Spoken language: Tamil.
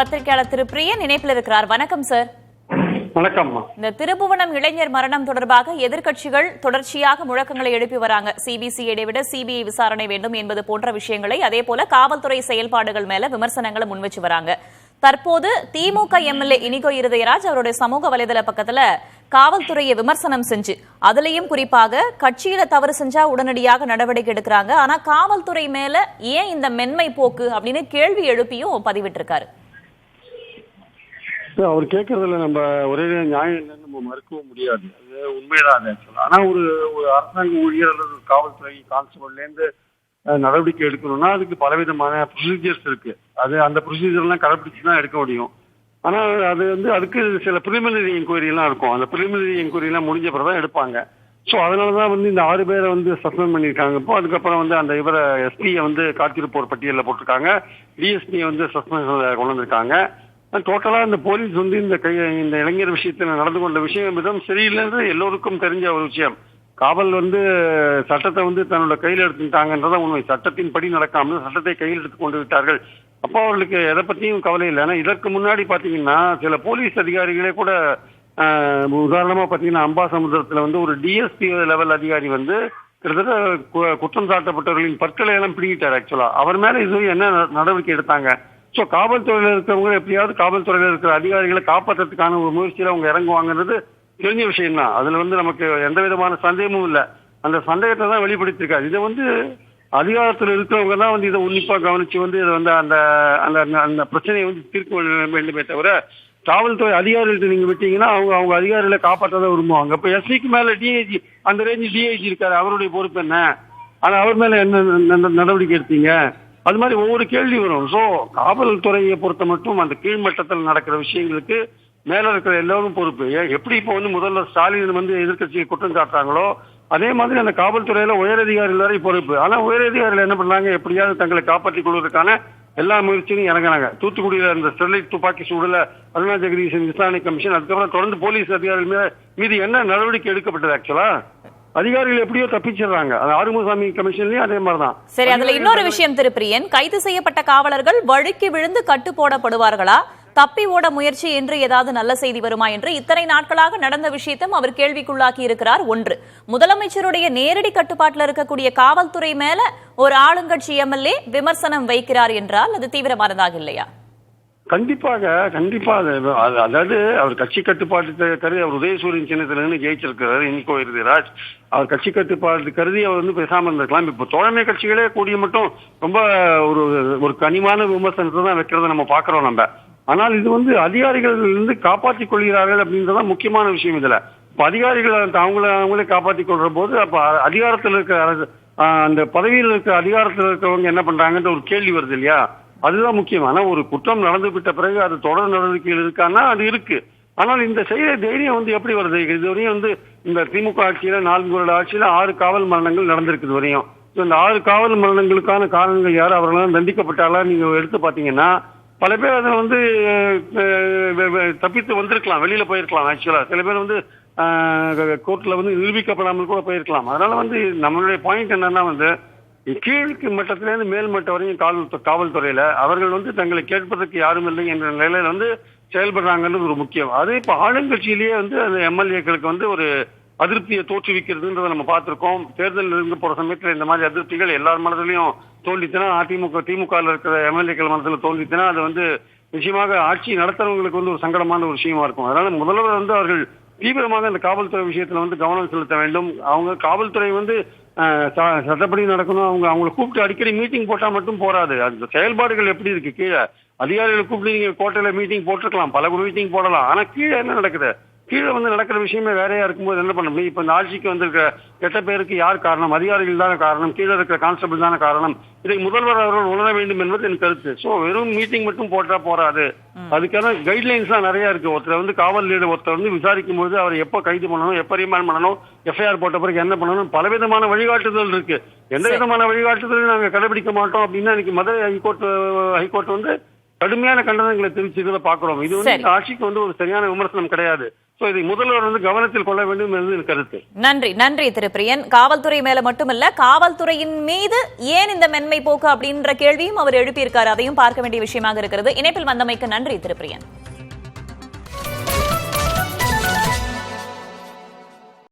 பத்திரிகையாளர் திரு பிரியன் இணைப்பில் இருக்கிறார். வணக்கம் சார். வணக்கம். இந்த திருப்புவனம் இளைஞர் மரணம் தொடர்பாக எதிர்க்கட்சிகள் தொடர்ச்சியாக முழக்கங்களை எழுப்பி வராங்க. சிபிசிஐடி விட சிபிஐ விசாரணை வேண்டும் என்பது போன்ற விஷயங்களை, அதே போல காவல்துறை செயல்பாடுகள் மேல விமர்சனங்களை முன்வச்சு வராங்க. தற்போது திமுக எம்எல்ஏ இனிகோ இருதயராஜ் அவருடைய சமூக வலைதள பக்கத்துல காவல்துறையை விமர்சனம் செஞ்சு, அதுலயும் குறிப்பாக கட்சியில தவறு செஞ்சா உடனடியாக நடவடிக்கை எடுக்கிறாங்க, ஆனா காவல்துறை மேல ஏன் இந்த மென்மை போக்கு அப்படின்னு கேள்வி எழுப்பியும் பதிவிட்டு இருக்காரு. அவர் கேட்கறதுல நம்ம ஒரே நியாயம் இல்லைன்னு நம்ம மறுக்கவும் முடியாது. அது உண்மைதான். ஆனா ஒரு அரசாங்க ஊழியர் அல்லது காவல்துறை கான்ஸ்டபிள்ல இருந்து நடவடிக்கை எடுக்கணும்னா அதுக்கு பலவிதமான ப்ரொசீஜர்ஸ் இருக்கு. அது அந்த ப்ரொசீஜர் எல்லாம் கடைபிடிச்சு தான் எடுக்க முடியும். ஆனா அது அதுக்கு சில பிரிலிமினரி என்கொயரி எல்லாம் இருக்கும். அந்த பிரிலிமினரி என்கொயரி எல்லாம் முடிஞ்ச பிறகு தான் எடுப்பாங்க. ஸோ அதனாலதான் இந்த 6 பேரை சஸ்பெண்ட் பண்ணியிருக்காங்க. இப்போ அதுக்கப்புறம் அந்த இவரை எஸ்பியை காத்திருப்போர் பட்டியலில் போட்டிருக்காங்க. டிஎஸ்பியை சஸ்பென்ஷன்ல கொண்டு வந்திருக்காங்க. டோட்டலா இந்த போலீஸ் இந்த இளைஞர் விஷயத்துல நடந்து கொண்ட விஷயம் விதம் சரியில்லைன்றது எல்லோருக்கும் தெரிஞ்ச ஒரு விஷயம். காவல் சட்டத்தை தன்னோட கையில் எடுத்துட்டாங்கன்றத உண்மை. சட்டத்தின் படி நடக்காமல் சட்டத்தை கையில் எடுத்துக் கொண்டு விட்டார்கள். அப்போ அவர்களுக்கு எதை பத்தியும் கவலை இல்லை. ஆனா இதற்கு முன்னாடி பாத்தீங்கன்னா சில போலீஸ் அதிகாரிகளே கூட உதாரணமா பாத்தீங்கன்னா அம்பாசமுத்திரத்துல ஒரு டிஎஸ்பி லெவல் அதிகாரி கிட்டத்தட்ட குற்றம் சாட்டப்பட்டவர்களின் பற்களை எல்லாம் பிடிங்கிட்டார். ஆக்சுவலா அவர் மேல இது என்ன நடவடிக்கை எடுத்தாங்க? ஸோ காவல்துறையில இருக்கிறவங்க எப்படியாவது காவல்துறையில இருக்கிற அதிகாரிகளை காப்பாற்றுறதுக்கான ஒரு முயற்சியில அவங்க இறங்குவாங்கன்றது தெரிஞ்ச விஷயம் தான். அதுல நமக்கு எந்த விதமான சந்தேகமும் இல்லை. அந்த சந்தேகத்தை தான் வெளிப்படுத்திருக்காரு. இதை அதிகாரத்தில் இருக்கிறவங்க தான் இதை உன்னிப்பா கவனிச்சு இதை அந்த அந்த பிரச்சனையை தீர்க்க வேண்டுமே தவிர காவல்துறை அதிகாரிகள் நீங்க விட்டீங்கன்னா அவங்க அதிகாரிகளை காப்பாற்றதான் விரும்புவாங்க. இப்ப எஸ்பிக்கு மேல டிஐஜி, அந்த ரேஞ்சு டிஐஜி இருக்காரு, அவருடைய பொறுப்பு என்ன? ஆனா அவர் மேல என்ன நடவடிக்கை எடுத்தீங்க? அது மாதிரி ஒவ்வொரு கேள்வி வரும். ஸோ காவல்துறையை பொறுத்த மட்டும் அந்த கீழ்மட்டத்தில் நடக்கிற விஷயங்களுக்கு மேல இருக்கிற எல்லாரும் பொறுப்பு. எப்படி இப்போ முதல்வர் ஸ்டாலின் எதிர்க்கட்சியை குற்றம் சாட்டுறாங்களோ அதே மாதிரி அந்த காவல்துறையில உயரதிகாரிகள் வரை பொறுப்பு. ஆனா உயரதிகாரிகள் என்ன பண்ணாங்க? எப்படியாவது தங்களை காப்பாற்றிக் கொள்வதற்கான எல்லா முயற்சியும் இறங்கினாங்க. தூத்துக்குடியில இந்த ஸ்டெர்லைட் துப்பாக்கி சூடுல அருணா ஜெகதீசன் விசாரணை கமிஷன், அதுக்கப்புறம் தொடர்ந்து போலீஸ் அதிகாரிகள் மீது என்ன நடவடிக்கை எடுக்கப்பட்டது? ஆக்சுவலா அதிகாரிகள் எப்படியோ தப்பிச்சிடுறாங்க. அது ஆறுமுகசாமி கமிஷன்லயும் அதே மாதிரிதான். சரி, அதுல இன்னொரு விஷயம் திருப்பிரியன், கைது செய்யப்பட்ட காவலர்கள் வழுக்கி விழுந்து கட்டு போடப்படுவார்களா, தப்பி ஓட முயற்சி என்று ஏதாவது நல்ல செய்தி வருமா என்று இத்தனை நாட்களாக நடந்த விஷயத்தையும் அவர் கேள்விக்குள்ளாக்கி இருக்கிறார். ஒன்று, முதலமைச்சருடைய நேரடி கட்டுப்பாட்டில் இருக்கக்கூடிய காவல்துறை மேல ஒரு ஆளுங்கட்சி எம்எல்ஏ விமர்சனம் வைக்கிறார் என்றால் அது தீவிரமானதாக இல்லையா? கண்டிப்பாக. அதாவது அவர் கட்சி கட்டுப்பாட்டு கருதி அவர் உதயசூரியன் சின்னத்திலிருந்து ஜெயிச்சிருக்கிறார் இனிகோ இருதயராஜ். அவர் கட்சி கட்டுப்பாட்டு கருதி அவர் பேசாம இருந்திருக்கலாம். இப்ப தோழமை கட்சிகளே கூடிய மட்டும் ரொம்ப ஒரு கனிமான விமர்சனத்தை தான் வைக்கிறத நம்ம பாக்குறோம் நம்ம. ஆனால் இது அதிகாரிகள் காப்பாற்றிக் கொள்கிறார்கள் அப்படின்றதான் முக்கியமான விஷயம். இதுல இப்ப அதிகாரிகள் அவங்களே காப்பாற்றிக் கொள்ற போது அப்ப அதிகாரத்தில் இருக்கிற அந்த பதவியில் இருக்கிற அதிகாரத்தில் இருக்கிறவங்க என்ன பண்றாங்கன்ற ஒரு கேள்வி வருது இல்லையா? அதுதான் முக்கியம். ஆனா ஒரு குற்றம் நடந்து விட்ட பிறகு அது தொடர் நடவடிக்கைகள் இருக்கான்னா அது இருக்கு. ஆனால் இந்த செய்த தைரியம் எப்படி வருது? இதுவரையும் இந்த திமுக ஆட்சியில 4 வருட ஆட்சியில 6 காவல் மரணங்கள் நடந்திருக்கு வரையும். இந்த 6 காவல் மரணங்களுக்கான காரணங்கள் யாரு? அவர்களாம் தண்டிக்கப்பட்டாலா? நீங்க எடுத்து பாத்தீங்கன்னா பல பேர் அதில் தப்பித்து வந்திருக்கலாம், வெளியில போயிருக்கலாம். ஆக்சுவலா சில பேர் கோர்ட்ல நிரூபிக்கப்படாமல் கூட போயிருக்கலாம். அதனால நம்மளுடைய பாயிண்ட் என்னன்னா கீழ்க்கு மட்டத்திலேருந்து மேல் மட்டம் வரையும் காவல்துறையில அவர்கள் தங்களை கேட்பதற்கு யாரும் இல்லை என்ற நிலையில செயல்படுறாங்கன்றது ஒரு முக்கியம். அது இப்ப ஆளுங்கட்சியிலேயே அந்த எம்எல்ஏக்களுக்கு ஒரு அதிருப்தியை தோற்றுவிக்கிறதுன்றதை நம்ம பார்த்திருக்கோம். தேர்தல் இருந்து போற சமயத்துல இந்த மாதிரி அதிருப்திகள் எல்லார் மனதிலையும் தோல்வித்தினா, திமுக இருக்கிற எம்எல்ஏக்கள் மனதில் தோல்வித்தினா அது நிச்சயமாக ஆட்சி நடத்துறவங்களுக்கு ஒரு சங்கடமான ஒரு விஷயமா இருக்கும். அதனால முதல்வர் அவர்கள் தீவிரமாக இந்த காவல்துறை விஷயத்துல கவனம் செலுத்த வேண்டும். அவங்க காவல்துறை சட்டப்படி நடக்கணும். அவங்களை கூப்பிட்டு அடிக்கடி மீட்டிங் போட்டா மட்டும் போராது. அந்த செயல்பாடுகள் எப்படி இருக்கு கீழே? அதிகாரிகளை கூப்பிட்டு நீங்க கோட்டையில மீட்டிங் போட்டிருக்கலாம், பல மீட்டிங் போடலாம். ஆனா கீழே என்ன நடக்குது? கீழே நடக்கிற விஷயமே வேறையா இருக்கும்போது என்ன பண்ண முடியும்? இப்ப இந்த ஆட்சிக்கு வந்திருக்க கெட்ட பேருக்கு யார் காரணம்? அதிகாரிகள் தானே காரணம், கீழே இருக்கிற கான்ஸ்டபிள் தானே காரணம். இதை முதல்வர் அவர்கள் உணர வேண்டும் என்பது என் கருத்து. சோ வெறும் மீட்டிங் மட்டும் போட்டா போறாது. அதுக்கான கைட்லைன்ஸ் எல்லாம் நிறைய இருக்கு. ஒருத்தர் காவல் லீடர் ஒருத்தர் விசாரிக்கும் போது அவர் எப்ப கைது பண்ணணும், எப்ப ரிமாண்ட் பண்ணணும், எஃப்ஐஆர் போட்ட பிறகு என்ன பண்ணணும், பலவிதமான வழிகாட்டுதல் இருக்கு. எந்த விதமான வழிகாட்டுதலும் நாங்க கடைபிடிக்க மாட்டோம் அப்படின்னா இன்னைக்கு மதுரை ஹைகோர்ட் கடுமையான கண்டனங்களை தெரிவிச்சதை பார்க்கிறோம். இது வந்து சரி. இந்த ஆட்சிக்கு வந்து ஒரு சரியான விமர்சனம் கிடையாது. சோ இதை முதல்வர் வந்து கவனத்தில் கொள்ள வேண்டும் என்று என் கருத்து. நன்றி நன்றி திரு பிரியன். காவல்துறை மேல மட்டுமல்ல, காவல்துறையின் மீது ஏன் இந்த மென்மை போக்கு அப்படின்ற கேள்வியும் அவர் எழுப்பியிருக்காரு. அதையும் பார்க்க வேண்டிய விஷயமாக இருக்கிறது. இணைப்பில் வந்தமைக்கு நன்றி திரு பிரியன்.